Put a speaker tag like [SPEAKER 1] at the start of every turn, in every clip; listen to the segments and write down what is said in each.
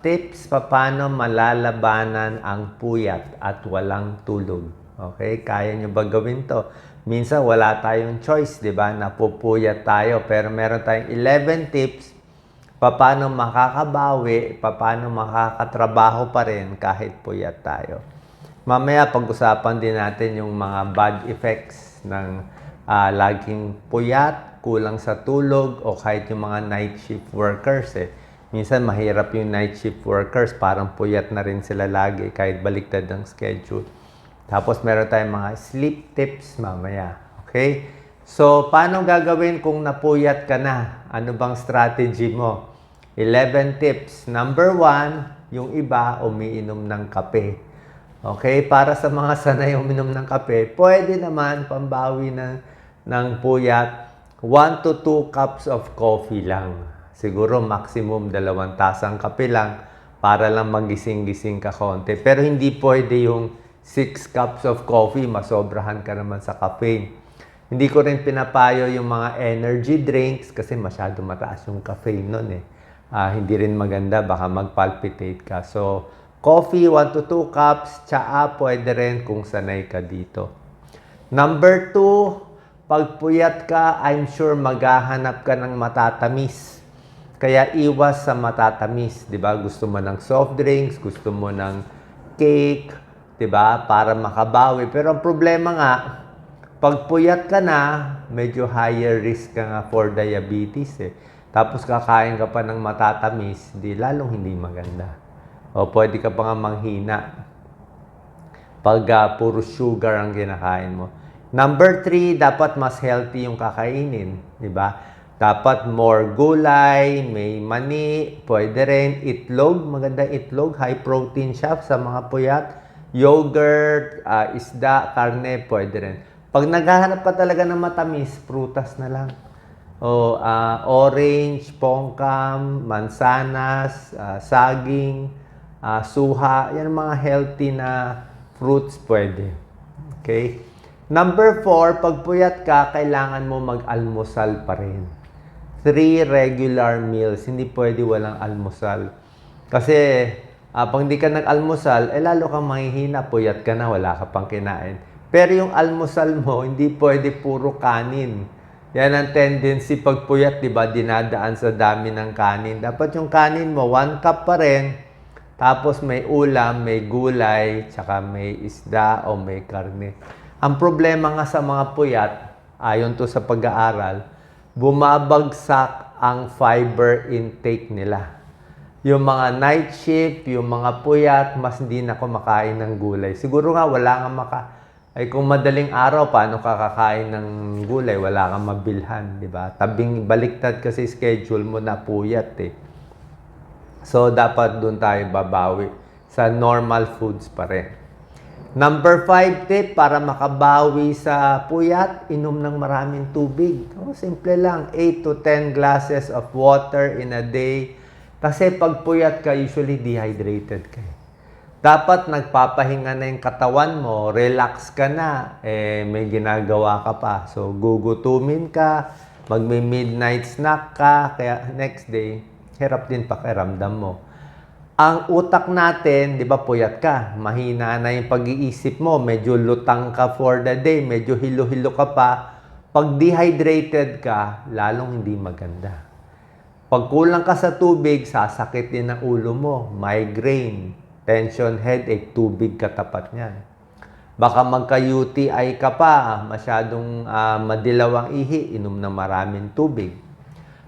[SPEAKER 1] Tips paano malalabanan ang puyat at walang tulog. Okay? Kaya nyo ba gawin to? Minsan wala tayong choice, di ba? Napupuyat tayo. Pero meron tayong 11 tips paano makakabawi, paano makakatrabaho pa rin kahit puyat tayo. Mamaya pag-usapan din natin yung mga bad effects ng laging puyat, kulang sa tulog, o kahit yung mga night shift workers Minsan mahirap yung night shift workers, parang puyat na rin sila lagi kahit baliktad ang schedule. Tapos meron tayong mga sleep tips mamaya. Okay? So, paano gagawin kung napuyat ka na? Ano bang strategy mo? 11 tips. Number 1, yung iba umiinom ng kape. Okay? Para sa mga sanay uminom ng kape, pwede naman pambawi ng puyat, 1 to 2 cups of coffee lang. Siguro maximum 2 tasang kape lang para lang magising-gising ka konti. Pero hindi pwede yung 6 cups of coffee, masobrahan ka naman sa caffeine. Hindi ko rin pinapayo yung mga energy drinks kasi masyado mataas yung caffeine nun hindi rin maganda, baka mag-palpitate ka. So, coffee 1 to 2 cups, tsaa pwede rin kung sanay ka dito. Number 2, pag puyat ka, I'm sure maghahanap ka ng matatamis. Kaya iwas sa matatamis, 'di ba? Gusto mo ng soft drinks, gusto mo ng cake, 'di ba? Para makabawi. Pero ang problema nga, pag puyat ka na, medyo higher risk ka nga for diabetes Tapos kakain ka pa ng matatamis, di lalong hindi maganda. O pwede ka pa nga manghina pag puro sugar ang kinakain mo. Number 3, dapat mas healthy yung kakainin, 'di ba? Dapat more gulay, may mani, pwede rin. Itlog, maganda itlog. High protein siya sa mga puyat. Yogurt, isda, karne, pwede rin. Pag naghahanap ka talaga ng matamis, prutas na lang. Orange, pongkam, mansanas, saging, suha. Yan ang mga healthy na fruits pwede. Okay? Number 4, pag puyat ka, kailangan mo mag-almusal pa rin. 3 regular meals. Hindi pwede walang almusal. Kasi, pag hindi ka nag-almusal, lalo kang mahihina, puyat ka na, wala ka pang kinain. Pero yung almusal mo, hindi pwede puro kanin. Yan ang tendency pag puyat, di ba? Dinadaan sa dami ng kanin. Dapat yung kanin mo, 1 cup pa rin. Tapos may ulam, may gulay, tsaka may isda o may karne. Ang problema nga sa mga puyat, ayon to sa pag-aaral, bumabagsak ang fiber intake nila. Yung mga night shift, yung mga puyat, mas hindi na kumakain ng gulay. Siguro nga wala nga kung madaling araw, paano kakakain ng gulay? Wala kang mabilhan, di ba? Tabing baliktad kasi schedule mo na puyat So, dapat doon tayo babawi sa normal foods pa rin. Number 5 tip, para makabawi sa puyat, inom ng maraming tubig. Simple lang, 8 to 10 glasses of water in a day. Kasi pag puyat ka, usually dehydrated ka. Dapat nagpapahinga na yung katawan mo, relax ka na, may ginagawa ka pa. So, gugutumin ka, magmi-midnight snack ka, kaya next day, hirap din pakiramdam mo. Ang utak natin, di ba puyat ka, mahina na yung pag-iisip mo, medyo lutang ka for the day, medyo hilo-hilo ka pa. Pag dehydrated ka, lalong hindi maganda. Pag kulang ka sa tubig, sasakit din ang ulo mo, migraine, tension, headache, tubig katapat niyan. Baka magka-UTI ka pa, masyadong madilaw ang ihi, inom na maraming tubig.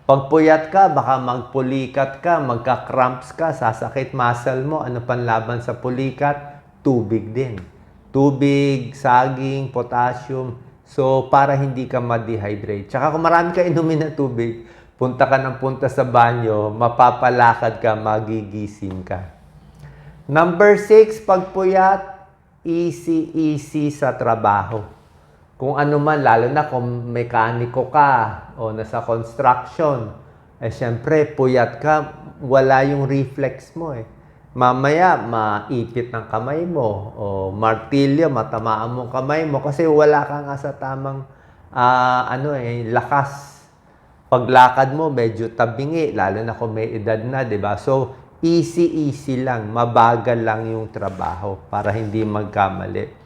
[SPEAKER 1] Pag puyat ka, baka magpulikat ka, magka-cramps ka, sasakit muscle mo. Ano panlaban sa pulikat? Tubig din. Tubig, saging, potassium. So, para hindi ka ma-dehydrate. Tsaka kung marami ka inumin na tubig, punta ka ng punta sa banyo, mapapalakad ka, magigising ka. Number 6, pag puyat, easy sa trabaho. Kung ano man, lalo na kung mekaniko ka o nasa construction, syempre, puyat ka, wala yung reflex mo Mamaya, maipit ng kamay mo o martilyo, matamaan mo kamay mo kasi wala ka nga sa tamang lakas. Paglakad mo, medyo tabingi, lalo na kung may edad na, di ba? So, easy lang, mabagal lang yung trabaho para hindi magkamali.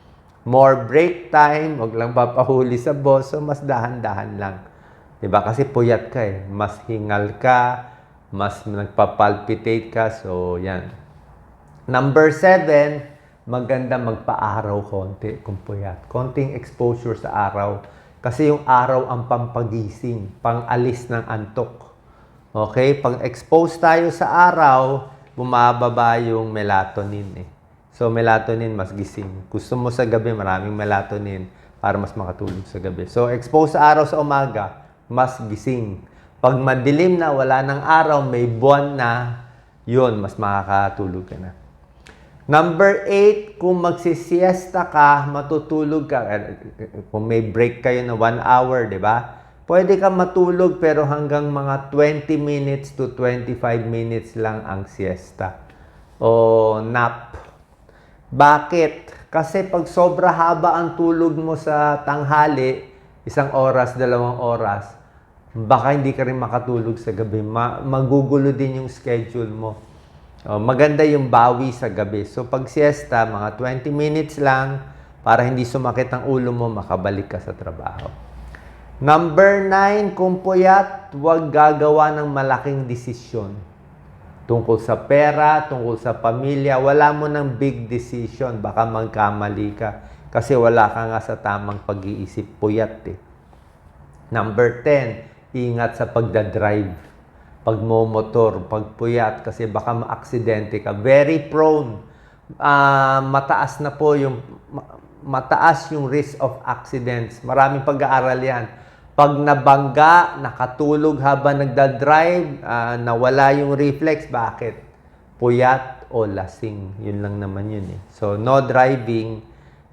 [SPEAKER 1] More break time, wag lang papahuli sa boss, so mas dahan-dahan lang. Diba? Kasi puyat ka eh. Mas hingal ka, mas nagpapalpitate ka, so yan. Number 7, maganda magpa-araw konti kung puyat. Konting exposure sa araw. Kasi yung araw ang pampagising, pang-alis ng antok. Okay? Pag expose tayo sa araw, bumababa yung melatonin eh. So, melatonin mas gising. Gusto mo sa gabi, maraming melatonin para mas makatulog sa gabi. So, expose sa araw sa umaga, mas gising. Pag madilim na, wala ng araw, may buwan na, yun, mas makakatulog ka na. Number 8, kung magsisiesta ka, matutulog ka. Kung may break kayo na 1 hour, di ba? Pwede ka matulog pero hanggang mga 20 minutes to 25 minutes lang ang siesta o nap. Bakit? Kasi pag sobra haba ang tulog mo sa tanghali, 1 oras, 2 oras, baka hindi ka rin makatulog sa gabi. Magugulo din yung schedule mo. Maganda yung bawi sa gabi. So pag siesta, mga 20 minutes lang para hindi sumakit ang ulo mo, makabalik ka sa trabaho. Number 9, kung puyat, huwag gagawa ng malaking desisyon. Tungkol sa pera, tungkol sa pamilya, wala mo ng big decision. Baka magkamali ka. Kasi wala ka nga sa tamang pag-iisip. Puyat eh. Number 10, ingat sa pagdadrive. Pagmomotor, pagpuyat, kasi baka ma-aksidente ka. Very prone. Mataas na po yung, mataas yung risk of accidents. Maraming pag-aaral yan. Pag nabangga, nakatulog habang nagdadrive, nawala yung reflex, bakit? Puyat o lasing. Yun lang naman yun eh. So, no driving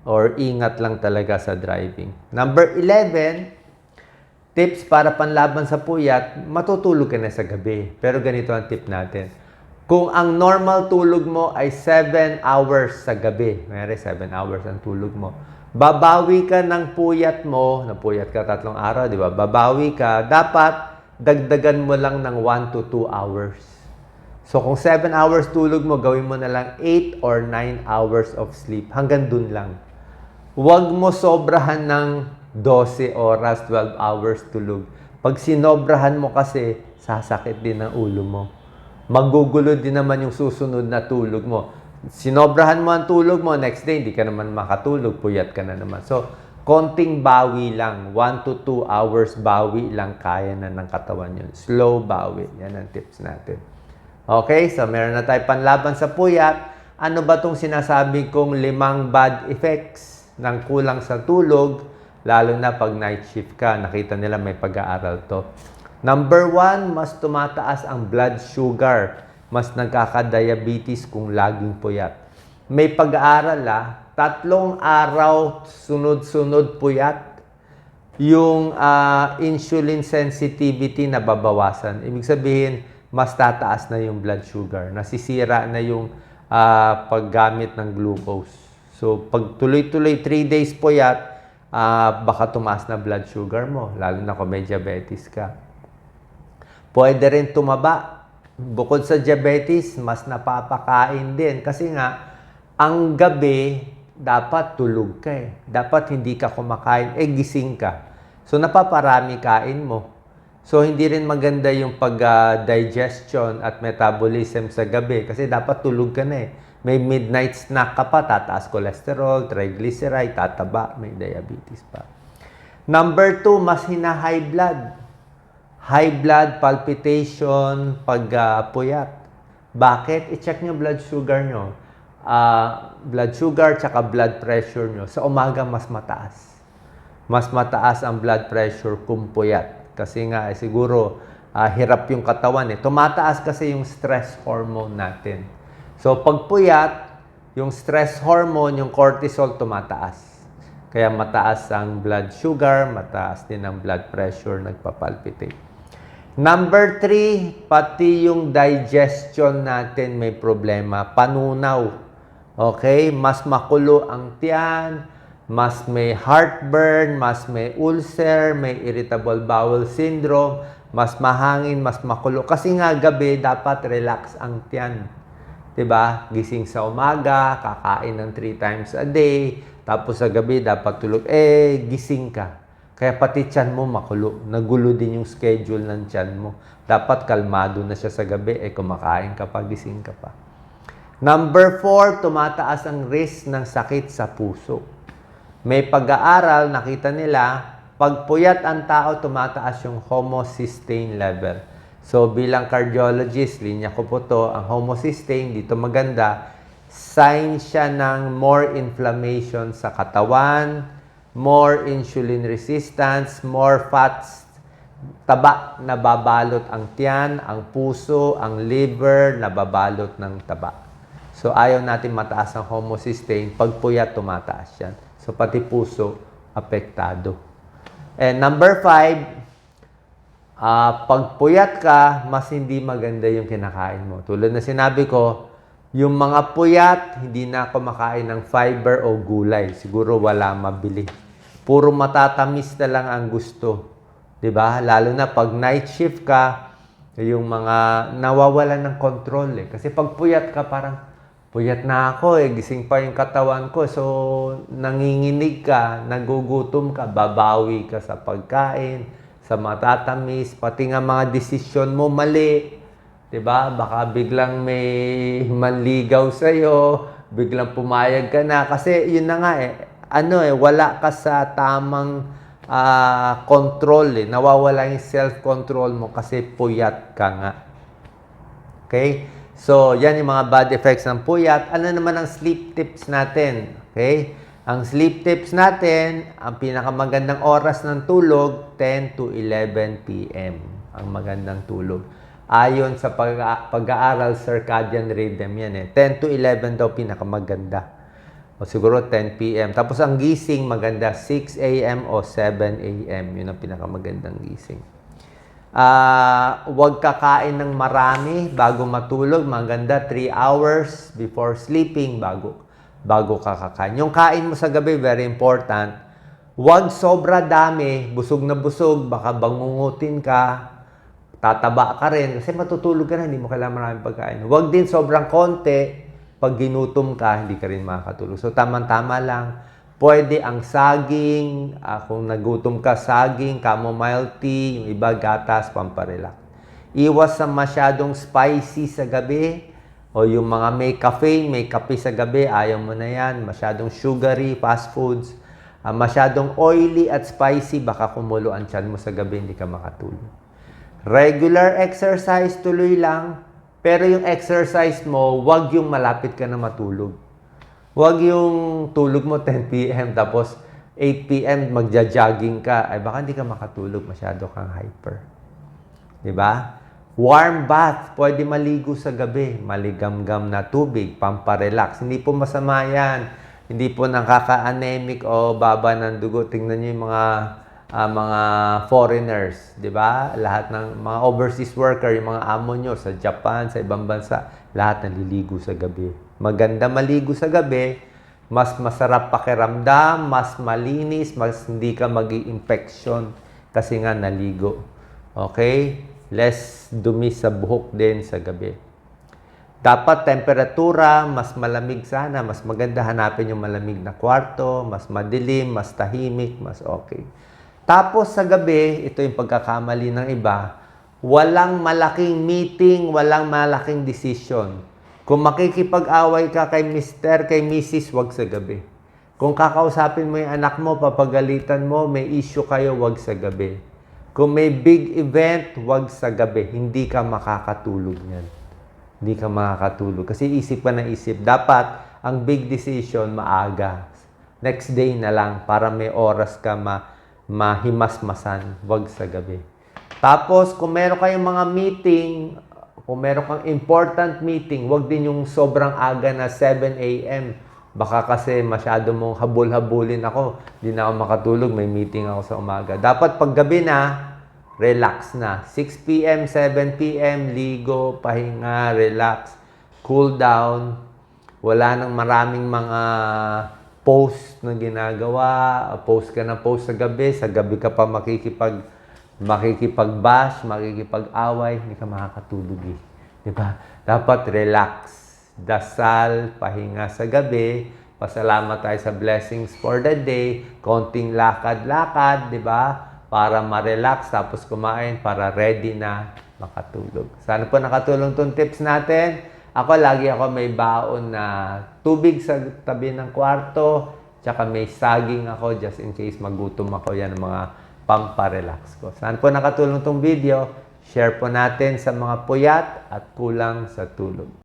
[SPEAKER 1] or ingat lang talaga sa driving. Number 11, tips para panlaban sa puyat, matutulog ka na sa gabi. Pero ganito ang tip natin. Kung ang normal tulog mo ay 7 hours sa gabi, mayroon 7 hours ang tulog mo, babawi ka ng puyat mo, napuyat ka 3 araw, di ba? Babawi ka, dapat dagdagan mo lang ng 1 to 2 hours. So kung 7 hours tulog mo, gawin mo na lang 8 or 9 hours of sleep. Hanggang dun lang. Huwag mo sobrahan ng 12 oras, 12 hours tulog. Pag sinobrahan mo kasi, sasakit din ang ulo mo. Magugulo din naman yung susunod na tulog mo. Sinobrahan mo ang tulog mo, next day, hindi ka naman makatulog, puyat ka na naman. So, konting bawi lang, 1 to 2 hours bawi lang, kaya na ng katawan yun. Slow bawi, yan ang tips natin. Okay, so meron na tayo panlaban sa puyat. Ano ba itong sinasabi kong 5 bad effects ng kulang sa tulog? Lalo na pag night shift ka, nakita nila may pag-aaral to. Number 1, mas tumataas ang blood sugar. Mas nagkaka-diabetes kung laging puyat. May pag-aaral 3 araw sunod-sunod puyat, yung insulin sensitivity na babawasan. Ibig sabihin, mas tataas na yung blood sugar. Nasisira na yung paggamit ng glucose. So, pag tuloy-tuloy 3 days puyat, baka tumaas na blood sugar mo, lalo na kung may diabetes ka. Pwede rin tumaba. Bukod sa diabetes, mas napapakain din. Kasi nga, ang gabi, dapat tulog ka eh. Dapat hindi ka kumakain, gising ka. So, napaparami kain mo. So, hindi rin maganda yung pag-digestion at metabolism sa gabi. Kasi dapat tulog ka na eh. May midnight snack ka pa, tataas cholesterol, triglyceride, tataba, may diabetes pa. Number 2, mas high blood. High blood, palpitation, pagpuyat. Bakit? I-check nyo blood sugar nyo. Blood sugar tsaka blood pressure nyo. Sa umaga, mas mataas. Mas mataas ang blood pressure kung puyat. Kasi nga, siguro, hirap yung katawan eh. Tumataas kasi yung stress hormone natin. So, pag puyat, yung stress hormone, yung cortisol, tumataas. Kaya mataas ang blood sugar, mataas din ang blood pressure, nagpapalpitate. Number 3, pati yung digestion natin may problema. Panunaw. Okay? Mas makulo ang tiyan, mas may heartburn, mas may ulcer, may irritable bowel syndrome, mas mahangin, mas makulo. Kasi nga gabi, dapat relax ang tiyan. 'Diba? Gising sa umaga, kakain ng 3 times a day, tapos sa gabi dapat tulog. Gising ka. Kaya pati tiyan mo makulo. Nagulo din yung schedule ng tiyan mo. Dapat kalmado na siya sa gabi, kumakain ka pa, gising ka pa. Number 4, tumataas ang risk ng sakit sa puso. May pag-aaral, nakita nila, pag puyat ang tao, tumataas yung homocysteine level. So, bilang cardiologist, linya ko po to, ang homocysteine, dito maganda, sign siya ng more inflammation sa katawan, more insulin resistance, more fats, taba, nababalot ang tiyan, ang puso, ang liver, nababalot ng taba. So, ayaw natin mataas ang homocysteine, pag puyat, tumataas yan. So, pati puso, apektado. And number 5, pag puyat ka, mas hindi maganda yung kinakain mo. Tulad na sinabi ko, yung mga puyat, hindi na kumakain ng fiber o gulay. Siguro wala mabili. Puro matatamis na lang ang gusto. 'Di ba? Lalo na pag night shift ka, yung mga nawawalan ng control . Kasi pag puyat ka, parang puyat na ako gising pa yung katawan ko. So, nanginginig ka, nagugutom ka, babawi ka sa pagkain, sa matatamis, pati nga mga desisyon mo mali. 'Di ba? Baka biglang may manligaw sa iyo, biglang pumayag ka na kasi yun na nga wala ka sa tamang control . Nawawala yung self-control mo kasi puyat ka nga. Okay? So, yan yung mga bad effects ng puyat. Ano naman ang sleep tips natin? Okay? Ang sleep tips natin, ang pinakamagandang oras ng tulog, 10 to 11 p.m. ang magandang tulog. Ayon sa pag-aaral circadian rhythm yan . 10 to 11 daw pinakamaganda. O siguro 10 p.m. Tapos ang gising maganda 6 a.m. o 7 a.m. Yun ang pinakamagandang gising. Huwag kakain ng marami bago matulog. Maganda 3 hours before sleeping bago ka kakain. Yung kain mo sa gabi, very important. Huwag sobra dami, busog na busog, baka bangungutin ka, tataba ka rin, kasi matutulog ka na, hindi mo kailangan maraming pagkain. Huwag din sobrang konti, pag ginutom ka, hindi ka rin makakatulog. So, tama-tama lang. Pwede ang saging, kung nagutom ka, saging, chamomile tea, yung iba gatas, pamparelax. Iwas sa masyadong spicy sa gabi, o yung mga may caffeine, may kape sa gabi, ayaw mo na yan. Masyadong sugary, fast foods. Masyadong oily at spicy, baka kumulo ang tiyan mo sa gabi, hindi ka makatulog. Regular exercise, tuloy lang. Pero yung exercise mo, wag yung malapit ka na matulog. Wag yung tulog mo 10 p.m. tapos 8 p.m. magja-jogging ka. Ay baka hindi ka makatulog, masyado kang hyper. 'Di ba? Warm bath, pwede maligo sa gabi. Maligamgam na tubig, pamparelax. Hindi po masama yan. Hindi po nakaka-anemic o baba ng dugo. Tingnan niyo yung mga foreigners, di ba? Lahat ng mga overseas worker, yung mga amo nyo sa Japan, sa ibang bansa, lahat naliligo sa gabi. Maganda maligo sa gabi, mas masarap pakiramdam, mas malinis, mas hindi ka mag-i-infection kasi nga naligo. Okay? Less dumi sa buhok din sa gabi. Dapat temperatura, mas malamig sana, mas maganda hanapin yung malamig na kwarto, mas madilim, mas tahimik, mas okay. Tapos sa gabi, ito yung pagkakamali ng iba, walang malaking meeting, walang malaking decision. Kung makikipag-away ka kay Mr., kay Mrs., wag sa gabi. Kung kakausapin mo yung anak mo, papagalitan mo, may issue kayo, wag sa gabi. Kung may big event, wag sa gabi. Hindi ka makakatulog niyan. Hindi ka makakatulog. Kasi isip ka na isip. Dapat, ang big decision, maaga. Next day na lang para may oras ka mahimasmasan. Wag sa gabi. Tapos, kung meron kayong mga meeting, kung meron kang important meeting, wag din yung sobrang aga na 7 a.m. Baka kasi masyado mong habol-habulin ako. Hindi na ako makatulog, may meeting ako sa umaga. Dapat pag gabi na, relax na. 6 p.m., 7 p.m., ligo, pahinga, relax, cool down. Wala nang maraming mga post na ginagawa. Post ka na post sa gabi ka pa makikipag-bash, makikipag-away, hindi ka makakatulog . Diba? Dapat relax. dasal, pahinga sa gabi, pasalamat tayo sa blessings for the day, konting lakad-lakad, di ba? Para ma-relax, tapos kumain, para ready na makatulog. Sana po nakatulong tong tips natin. Lagi ako may baon na tubig sa tabi ng kwarto, tsaka may saging ako just in case magutom ako. Yan ang mga pamparelax ko. Sana po nakatulong tong video. Share po natin sa mga puyat at kulang sa tulog.